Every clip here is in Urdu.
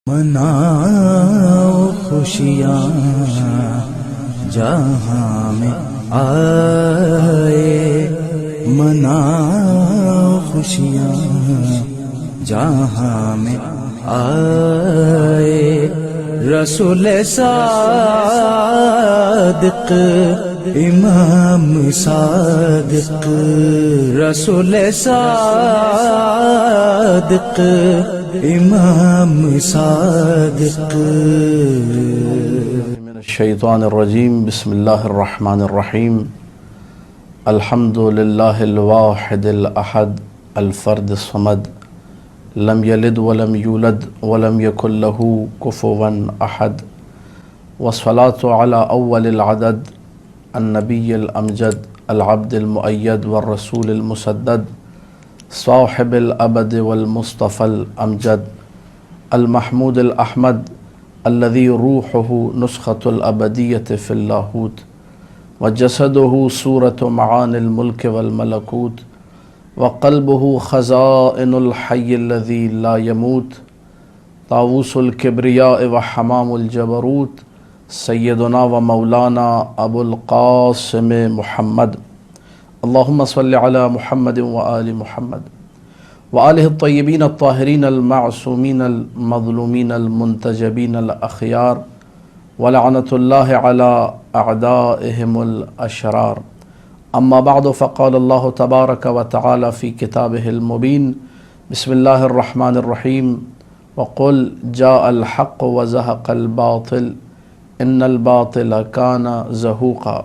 مناؤ خوشیاں جہاں میں آئے، مناؤ خوشیاں جہاں میں آئے، رسول صادق امام صادق، رسول صادق امام صادق۔ من الشیطان الرجیم، بسم اللہ الرحمن الرحیم۔ الحمد للہ الواحد الاحد الفرد الصمد، لم یلد ولم یولد ولم یکن له کفوا احد، والصلاة علی اول العدد النبی الامجد العبد المؤید والرسول المسدد، صاحب الابد والمصطفى الامجد، المحمود الاحمد الذي روحه نسخة الابدیة في اللاہوت، وجسده صورة معاني الملك والملكوت، وقلبه خزائن الحي الذي لا يموت، طاووس الكبرياء وحمام الجبروت، سيدنا ومولانا ابو القاسم محمد، اللهم صل على محمد وآل محمد وآلہ الطیبین الطاہرین المعصومین المظلومین المنتجبین الاخیار، ولعنۃ اللہ علی اعدائہم الاشرار۔ اما بعد، فقال اللہ تبارک وتعالی فی کتابہ المبین، بسم اللہ الرحمن الرحیم، وقل جاء الحق وزهق الباطل ان الباطل کان زہوقا۔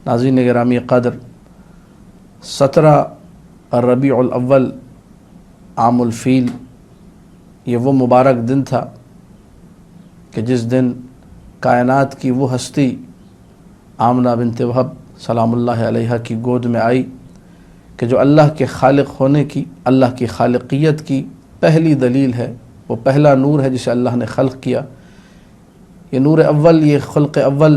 ناظرین گرامی قدر، 17 ربیع الاول عام الفیل، یہ وہ مبارک دن تھا کہ جس دن کائنات کی وہ ہستی آمنہ بنت وہب سلام اللہ علیہ کی گود میں آئی کہ جو اللہ کے خالق ہونے کی، اللہ کی خالقیت کی پہلی دلیل ہے، وہ پہلا نور ہے جسے اللہ نے خلق کیا۔ یہ نور اول، یہ خلق اول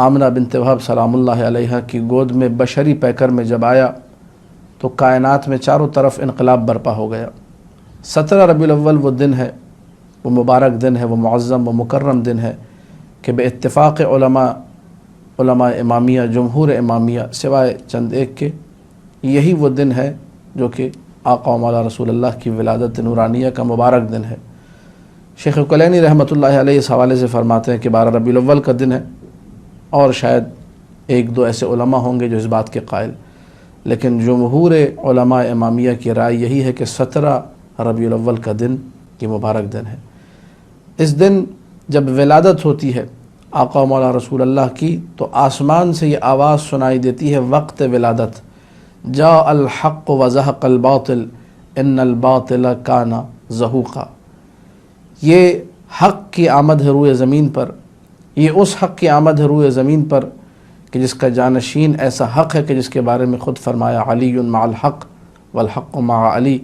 آمنہ بنت وہب سلام اللہ علیہ کی گود میں بشری پیکر میں جب آیا تو کائنات میں چاروں طرف انقلاب برپا ہو گیا۔ 17 ربیع الاول وہ دن ہے، وہ مبارک دن ہے، وہ معظم و مکرم دن ہے کہ بے اتفاق علماء امامیہ، جمہور امامیہ سوائے چند ایک کے، یہی وہ دن ہے جو کہ آقا و مولا رسول اللہ کی ولادت نورانیہ کا مبارک دن ہے۔ شیخ کلینی رحمۃ اللہ علیہ اس حوالے سے فرماتے ہیں کہ 12 ربیع الاول کا دن ہے، اور شاید ایک دو ایسے علماء ہوں گے جو اس بات کے قائل، لیکن جمہور علماء امامیہ کی رائے یہی ہے کہ 17 ربیع الاول کا دن یہ مبارک دن ہے۔ اس دن جب ولادت ہوتی ہے آقا و مولا رسول اللہ کی تو آسمان سے یہ آواز سنائی دیتی ہے وقت ولادت، جاء الحق وزهق الباطل ان الباطل کان زہوقا۔ یہ حق کی آمد ہے روئے زمین پر، یہ اس حق کی آمد ہے روئے زمین پر کہ جس کا جانشین ایسا حق ہے کہ جس کے بارے میں خود فرمایا علی مع الحق والحق مع علی۔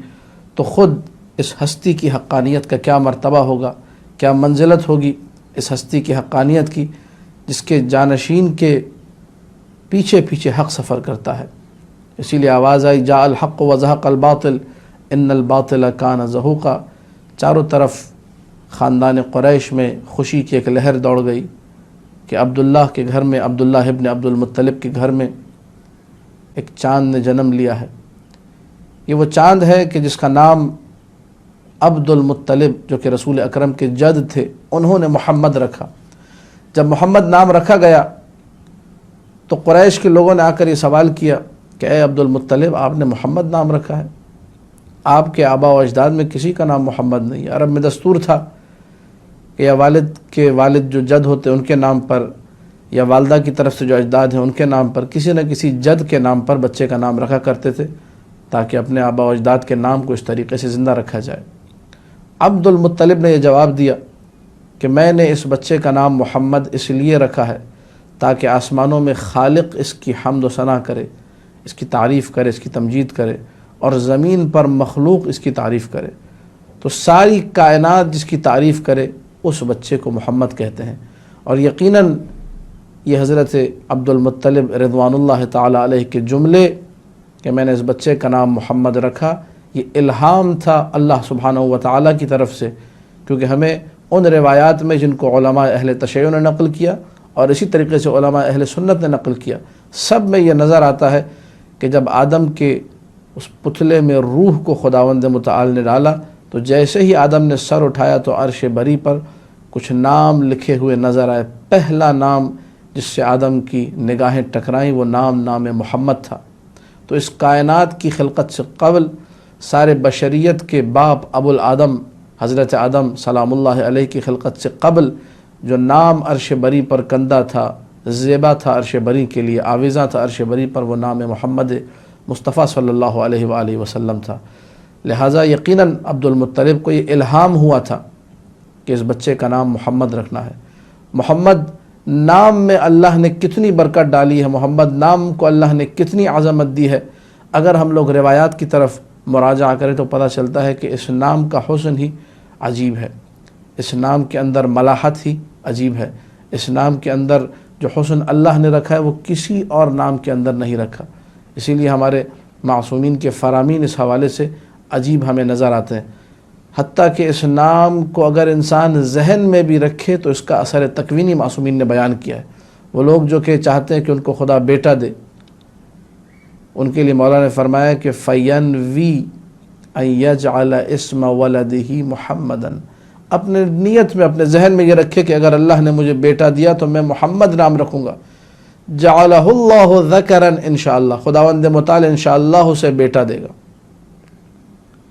تو خود اس ہستی کی حقانیت کا کیا مرتبہ ہوگا، کیا منزلت ہوگی اس ہستی کی حقانیت کی جس کے جانشین کے پیچھے پیچھے حق سفر کرتا ہے۔ اسی لیے آواز آئی جاء الحق وزهق الباطل ان الباطل کان زہوقا۔ چاروں طرف خاندان قریش میں خوشی کی ایک لہر دوڑ گئی کہ عبداللہ کے گھر میں، عبداللہ ابن عبد المطلب کے گھر میں ایک چاند نے جنم لیا ہے۔ یہ وہ چاند ہے کہ جس کا نام عبد المطلب جو کہ رسول اکرم کے جد تھے انہوں نے محمد رکھا۔ جب محمد نام رکھا گیا تو قریش کے لوگوں نے آ کر یہ سوال کیا کہ اے عبد المطلب، آپ نے محمد نام رکھا ہے، آپ کے آبا و اجداد میں کسی کا نام محمد نہیں ہے۔ عرب میں دستور تھا کہ یا والد کے والد جو جد ہوتے ان کے نام پر، یا والدہ کی طرف سے جو اجداد ہیں ان کے نام پر، کسی نہ کسی جد کے نام پر بچے کا نام رکھا کرتے تھے تاکہ اپنے آبا و اجداد کے نام کو اس طریقے سے زندہ رکھا جائے۔ عبد المطلب نے یہ جواب دیا کہ میں نے اس بچے کا نام محمد اس لیے رکھا ہے تاکہ آسمانوں میں خالق اس کی حمد و ثنا کرے، اس کی تعریف کرے، اس کی تمجید کرے، اور زمین پر مخلوق اس کی تعریف کرے۔ تو ساری کائنات جس کی تعریف کرے اس بچے کو محمد کہتے ہیں۔ اور یقیناً یہ حضرت عبد المطلب رضوان اللہ تعالی علیہ کے جملے کہ میں نے اس بچے کا نام محمد رکھا، یہ الہام تھا اللہ سبحانہ و تعالیٰ کی طرف سے، کیونکہ ہمیں ان روایات میں جن کو علماء اہل تشیع نے نقل کیا اور اسی طریقے سے علماء اہل سنت نے نقل کیا، سب میں یہ نظر آتا ہے کہ جب آدم کے اس پتلے میں روح کو خداوند متعال نے ڈالا تو جیسے ہی آدم نے سر اٹھایا تو عرش بری پر کچھ نام لکھے ہوئے نظر آئے۔ پہلا نام جس سے آدم کی نگاہیں ٹکرائیں وہ نام محمد تھا۔ تو اس کائنات کی خلقت سے قبل سارے بشریت کے باپ ابو الآدم حضرت آدم سلام اللہ علیہ کی خلقت سے قبل جو نام عرش بری پر کندہ تھا، زیبا تھا عرش بری کے لیے، آویزاں تھا عرش بری پر، وہ نام محمد مصطفیٰ صلی اللہ علیہ وآلہ وسلم تھا۔ لہٰذا یقیناً عبد المطلب کو یہ الہام ہوا تھا کہ اس بچے کا نام محمد رکھنا ہے۔ محمد نام میں اللہ نے کتنی برکت ڈالی ہے، محمد نام کو اللہ نے کتنی عظمت دی ہے۔ اگر ہم لوگ روایات کی طرف مراجعہ کریں تو پتہ چلتا ہے کہ اس نام کا حسن ہی عجیب ہے، اس نام کے اندر ملاحت ہی عجیب ہے، اس نام کے اندر جو حسن اللہ نے رکھا ہے وہ کسی اور نام کے اندر نہیں رکھا۔ اسی لیے ہمارے معصومین کے فرامین اس حوالے سے عجیب ہمیں نظر آتے ہیں، حتیٰ کہ اس نام کو اگر انسان ذہن میں بھی رکھے تو اس کا اثر تکوینی معصومین نے بیان کیا ہے۔ وہ لوگ جو کہ چاہتے ہیں کہ ان کو خدا بیٹا دے، ان کے لیے مولا نے فرمایا کہ فَيَنْوِي أَن يَجْعَلَ اسْمَ وَلَدِهِ مُحَمَّدًا، اپنے نیت میں اپنے ذہن میں یہ رکھے کہ اگر اللہ نے مجھے بیٹا دیا تو میں محمد نام رکھوں گا۔ جعلہ اللہ ذکرًا انشاءاللہ، خداوند متعال انشاءاللہ اسے بیٹا دے گا۔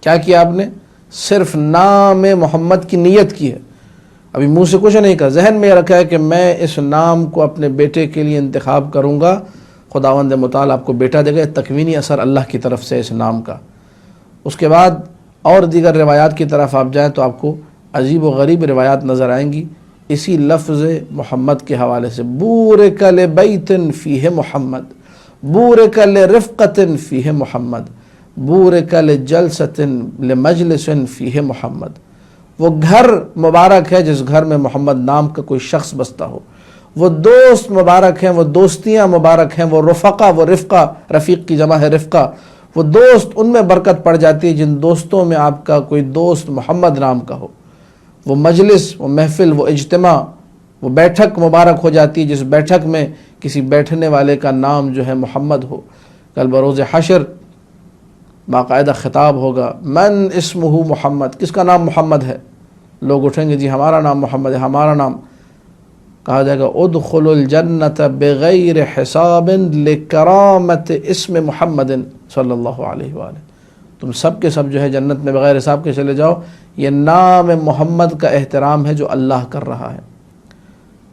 کیا کیا آپ نے؟ صرف نام محمد کی نیت کی ہے، ابھی منہ سے کچھ نہیں کہا، ذہن میں یہ رکھا ہے کہ میں اس نام کو اپنے بیٹے کے لیے انتخاب کروں گا، خداوند متعال آپ کو بیٹا دے گا۔ تکوینی اثر اللہ کی طرف سے اس نام کا۔ اس کے بعد اور دیگر روایات کی طرف آپ جائیں تو آپ کو عجیب و غریب روایات نظر آئیں گی اسی لفظ محمد کے حوالے سے۔ بورک لبیت فیہ محمد، بورک لرفقۃ فیہ محمد، بورک لجلسۃ لمجلس فیہ محمد۔ وہ گھر مبارک ہے جس گھر میں محمد نام کا کوئی شخص بستا ہو، وہ دوست مبارک ہیں، وہ دوستیاں مبارک ہیں، وہ رفقا، وہ رفقہ، رفیق کی جمع ہے رفقہ، وہ دوست، ان میں برکت پڑ جاتی ہے جن دوستوں میں آپ کا کوئی دوست محمد نام کا ہو۔ وہ مجلس، وہ محفل، وہ اجتماع، وہ بیٹھک مبارک ہو جاتی ہے جس بیٹھک میں کسی بیٹھنے والے کا نام جو ہے محمد ہو۔ کل بروز حشر باقاعدہ خطاب ہوگا، من اسمہ محمد، کس کا نام محمد ہے؟ لوگ اٹھیں گے جی ہمارا نام محمد ہے، ہمارا نام۔ کہا جائے گا ادخلوا الجنت بغیر حساب لکرامت اسم محمد صلی اللہ علیہ وآلہ، تم سب کے سب جو ہے جنت میں بغیر حساب کے چلے جاؤ، یہ نام محمد کا احترام ہے جو اللہ کر رہا ہے۔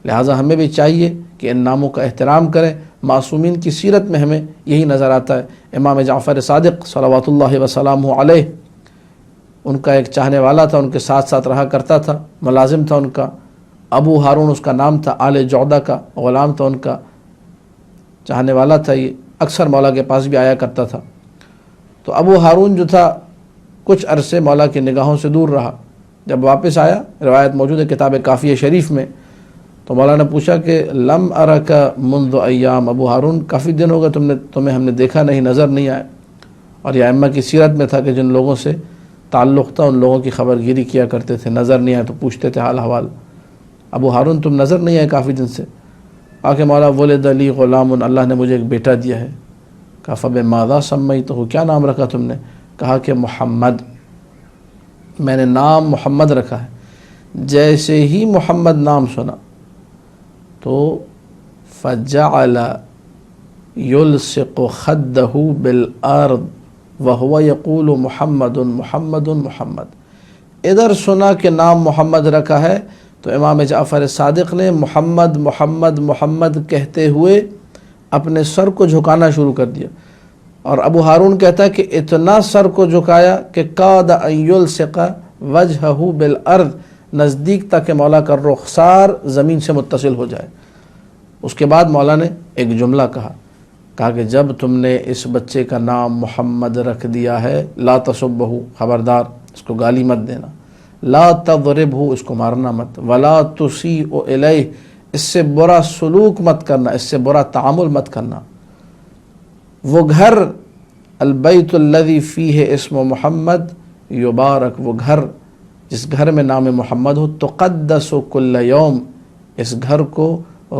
لہٰذا ہمیں بھی چاہیے کہ ان ناموں کا احترام کریں۔ معصومین کی سیرت میں ہمیں یہی نظر آتا ہے۔ امام جعفر صادق صلوات اللہ وسلامہ علیہ، ان کا ایک چاہنے والا تھا، ان کے ساتھ ساتھ رہا کرتا تھا، ملازم تھا ان کا، ابو ہارون اس کا نام تھا، آل جعدہ کا غلام تھا ان کا، چاہنے والا تھا، یہ اکثر مولا کے پاس بھی آیا کرتا تھا۔ تو ابو ہارون جو تھا کچھ عرصے مولا کی نگاہوں سے دور رہا، جب واپس آیا، روایت موجود ہے کتاب کافیہ شریف میں، تو مولا نے پوچھا کہ لم ارک منذ ایام، ابو ہارون کافی دن ہو گئے تمہیں ہم نے دیکھا نہیں، نظر نہیں آئے۔ اور یہ ائمہ کی سیرت میں تھا کہ جن لوگوں سے تعلق تھا ان لوگوں کی خبر گیری کیا کرتے تھے، نظر نہیں آئے تو پوچھتے تھے حال حوال، ابو ہارون تم نظر نہیں آئے کافی دن سے۔ آکے مولا ولد لی غلام، اللہ نے مجھے ایک بیٹا دیا ہے۔ کہا فبماذا سمیتہ، کیا نام رکھا تم نے؟ کہا کہ محمد، میں نے نام محمد رکھا ہے۔ جیسے ہی محمد نام سنا تو فجعل یلصق خدہ بالارض وہو یقول محمد محمد محمد۔ ادھر سنا کہ نام محمد رکھا ہے تو امام جعفر صادق نے محمد محمد محمد کہتے ہوئے اپنے سر کو جھکانا شروع کر دیا، اور ابو ہارون کہتا ہے کہ اتنا سر کو جھکایا کہ قاد ان یلصق وجہہ بالارض، نزدیک تک کہ مولا کا رخسار زمین سے متصل ہو جائے۔ اس کے بعد مولا نے ایک جملہ کہا کہ جب تم نے اس بچے کا نام محمد رکھ دیا ہے، لا تسبہ، خبردار اس کو گالی مت دینا، لا تضربہ، اس کو مارنا مت، ولا تسیء الیہ، اس سے برا سلوک مت کرنا، اس سے برا تعامل مت کرنا۔ وہ گھر البیت الذی فیہ اسم محمد یبارک، وہ گھر جس گھر میں نام محمد ہو، تقدس کل یوم، اس گھر کو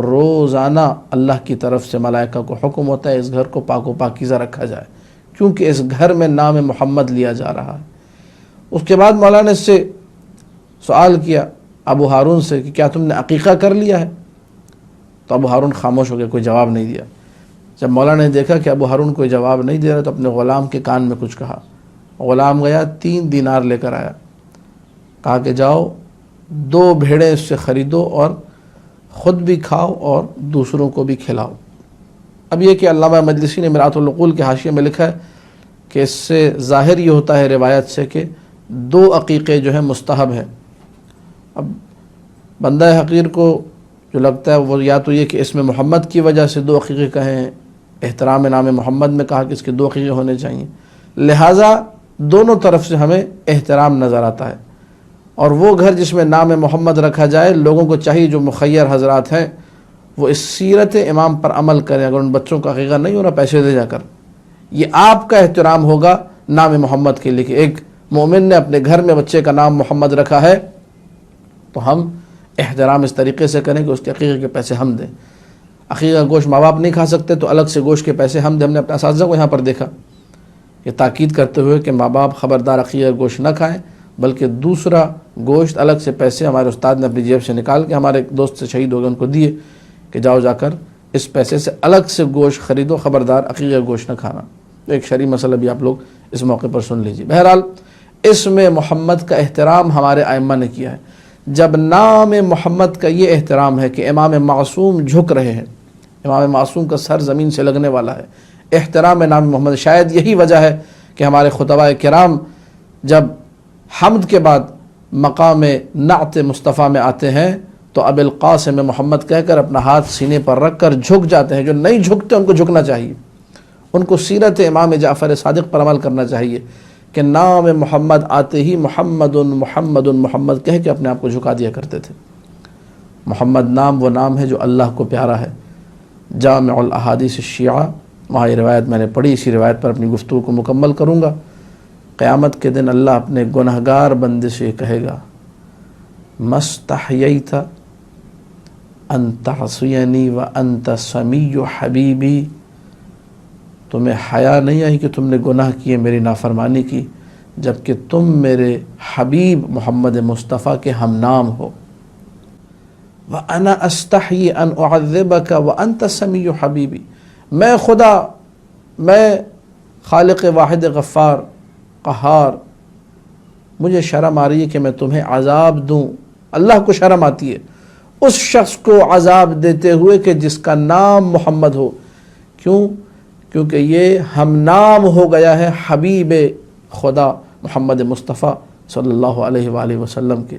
روزانہ اللہ کی طرف سے ملائکہ کو حکم ہوتا ہے اس گھر کو پاک و پاکیزہ رکھا جائے، کیونکہ اس گھر میں نام محمد لیا جا رہا ہے۔ اس کے بعد مولانا نے اس سے سوال کیا ابو ہارون سے کہ کیا تم نے عقیقہ کر لیا ہے؟ تو ابو ہارون خاموش ہو گیا، کوئی جواب نہیں دیا۔ جب مولانا نے دیکھا کہ ابو ہارون کوئی جواب نہیں دے رہا تو اپنے غلام کے کان میں کچھ کہا۔ غلام گیا 3 دینار لے کر آیا، کہا کہ جاؤ 2 بھیڑیں اس سے خریدو اور خود بھی کھاؤ اور دوسروں کو بھی کھلاؤ۔ اب یہ کہ علامہ مجلسی نے مرآت العقول کے حاشیے میں لکھا ہے کہ اس سے ظاہر یہ ہوتا ہے روایت سے کہ 2 عقیقے جو ہیں مستحب ہیں۔ اب بندہ حقیر کو جو لگتا ہے وہ یا تو یہ کہ اس میں محمد کی وجہ سے 2 عقیقے کہیں، احترام نام محمد میں کہا کہ اس کے 2 عقیقے ہونے چاہیے، لہٰذا دونوں طرف سے ہمیں احترام نظر آتا ہے۔ اور وہ گھر جس میں نام محمد رکھا جائے، لوگوں کو چاہیے جو مخیر حضرات ہیں وہ اس سیرت امام پر عمل کریں۔ اگر ان بچوں کا عقیقہ نہیں ہو رہا، پیسے دے جا کر، یہ آپ کا احترام ہوگا نام محمد کے لیے کہ ایک مومن نے اپنے گھر میں بچے کا نام محمد رکھا ہے تو ہم احترام اس طریقے سے کریں کہ اس کے عقیقے کے پیسے ہم دیں۔ عقیقہ گوشت ماں باپ نہیں کھا سکتے تو الگ سے گوشت کے پیسے ہم دیں۔ ہم نے اپنے اساتذہ کو یہاں پر دیکھا یہ تاکید کرتے ہوئے کہ ماں باپ خبردار عقیقہ گوشت نہ کھائیں، بلکہ دوسرا گوشت الگ سے پیسے ہمارے استاد نے اپنی جیب سے نکال کے ہمارے ایک دوست سے شہید ہو گئے ان کو دیے کہ جاؤ جا کر اس پیسے سے الگ سے گوشت خریدو، خبردار عقیقہ گوشت نہ کھانا۔ ایک شرعی مسئلہ بھی آپ لوگ اس موقع پر سن لیجیے۔ بہرحال اس میں محمد کا احترام ہمارے ائمہ نے کیا ہے۔ جب نام محمد کا یہ احترام ہے کہ امام معصوم جھک رہے ہیں، امام معصوم کا سر زمین سے لگنے والا ہے، احترام نام محمد، شاید یہی وجہ ہے کہ ہمارے خطباء کرام جب حمد کے بعد مقام نعت مصطفیٰ میں آتے ہیں تو اب القاسم محمد کہہ کر اپنا ہاتھ سینے پر رکھ کر جھک جاتے ہیں۔ جو نہیں جھکتے ان کو جھکنا چاہیے، ان کو سیرت امام جعفر صادق پر عمل کرنا چاہیے کہ نام محمد آتے ہی محمد محمد محمد کہہ کے اپنے آپ کو جھکا دیا کرتے تھے۔ محمد نام وہ نام ہے جو اللہ کو پیارا ہے۔ جامع الاحادیث الشیعہ، وہاں یہ روایت میں نے پڑھی، اسی روایت پر اپنی گفتگو کو مکمل کروں گا۔ قیامت کے دن اللہ اپنے گنہگار بندے سے کہے گا مستحییت ان تعصینی وانت سمیع حبیبی، تمہیں حیا نہیں آئی کہ تم نے گناہ کیے، میری نافرمانی کی، جبکہ تم میرے حبیب محمد مصطفیٰ کے ہم نام ہو۔ وَأَنَا أَسْتَحْيِي أَنْ أُعَذِّبَكَ وَأَنْتَ سَمِيُّ حَبِيبِ، میں خدا، میں خالق واحد غفار قہار، مجھے شرم آ رہی ہے کہ میں تمہیں عذاب دوں۔ اللہ کو شرم آتی ہے اس شخص کو عذاب دیتے ہوئے کہ جس کا نام محمد ہو۔ کیوں؟ کیونکہ یہ ہم نام ہو گیا ہے حبیب خدا محمد مصطفیٰ صلی اللہ علیہ وآلہ وسلم کے۔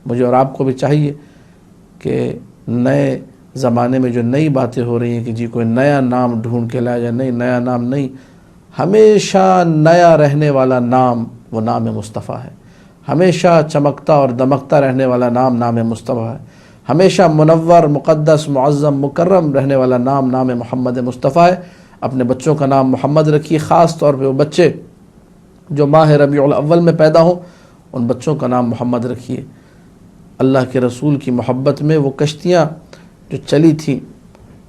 مجھے اور آپ کو بھی چاہیے کہ نئے زمانے میں جو نئی باتیں ہو رہی ہیں کہ جی کوئی نیا نام ڈھونڈ کے لایا جائے، نہیں، نیا نام نہیں، ہمیشہ نیا رہنے والا نام وہ نام مصطفیٰ ہے۔ ہمیشہ چمکتا اور دمکتا رہنے والا نام نام مصطفیٰ ہے۔ ہمیشہ منور، مقدس، معظم، مکرم رہنے والا نام نام محمد مصطفیٰ ہے۔ اپنے بچوں کا نام محمد رکھیے، خاص طور پہ وہ بچے جو ماہ ربیع الاول میں پیدا ہوں ان بچوں کا نام محمد رکھیے۔ اللہ کے رسول کی محبت میں وہ کشتیاں جو چلی تھیں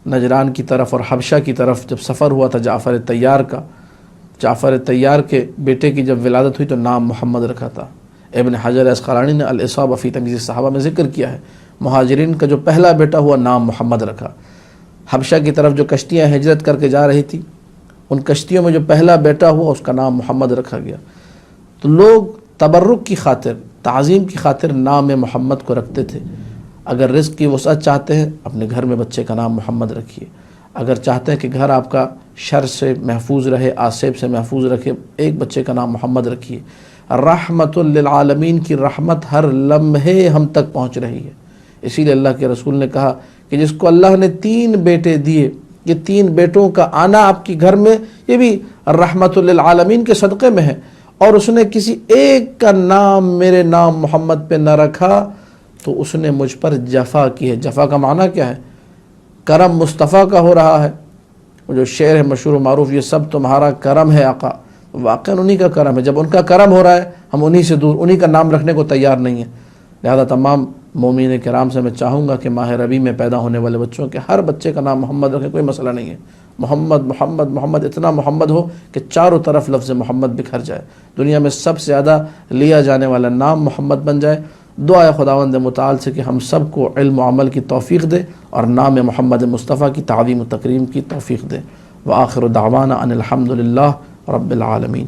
نجران کی طرف اور حبشہ کی طرف، جب سفر ہوا تھا جعفر طیار کا، جعفر طیار کے بیٹے کی جب ولادت ہوئی تو نام محمد رکھا تھا۔ ابن حجر اسقلانی نے الاصابہ فی تمییز الصحابہ میں ذکر کیا ہے، مہاجرین کا جو پہلا بیٹا ہوا نام محمد رکھا۔ حبشہ کی طرف جو کشتیاں ہجرت کر کے جا رہی تھی ان کشتیوں میں جو پہلا بیٹا ہوا اس کا نام محمد رکھا گیا۔ تو لوگ تبرک کی خاطر، تعظیم کی خاطر نام محمد کو رکھتے تھے۔ اگر رزق کی وسعت چاہتے ہیں اپنے گھر میں بچے کا نام محمد رکھیے۔ اگر چاہتے ہیں کہ گھر آپ کا شر سے محفوظ رہے، آصیب سے محفوظ رکھے، ایک بچے کا نام محمد رکھیے۔ رحمت للعالمین کی رحمت ہر لمحے ہم تک پہنچ رہی ہے۔ اسی لیے اللہ کے رسول نے کہا کہ جس کو اللہ نے 3 بیٹے دیے، یہ 3 بیٹوں کا آنا آپ کی گھر میں یہ بھی رحمت للعالمین کے صدقے میں ہے، اور اس نے کسی ایک کا نام میرے نام محمد پہ نہ رکھا تو اس نے مجھ پر جفا کی ہے۔ جفا کا معنی کیا ہے؟ کرم مصطفیٰ کا ہو رہا ہے وہ جو شعر ہے مشہور و معروف، یہ سب تمہارا کرم ہے آقا، واقعاً انہی کا کرم ہے۔ جب ان کا کرم ہو رہا ہے ہم انہی سے دور، انہی کا نام رکھنے کو تیار نہیں ہیں۔ لہذا تمام مومنین کرام سے میں چاہوں گا کہ ماہ ربیع میں پیدا ہونے والے بچوں کے ہر بچے کا نام محمد رکھیں، کوئی مسئلہ نہیں ہے۔ محمد محمد محمد، اتنا محمد ہو کہ چاروں طرف لفظ محمد بکھر جائے، دنیا میں سب سے زیادہ لیا جانے والا نام محمد بن جائے۔ دعا ہے خداوند متعال سے کہ ہم سب کو علم و عمل کی توفیق دے اور نام محمد مصطفیٰ کی تعظیم و تکریم کی توفیق دے۔ وآخر دعوانا ان الحمد للہ رب العالمین۔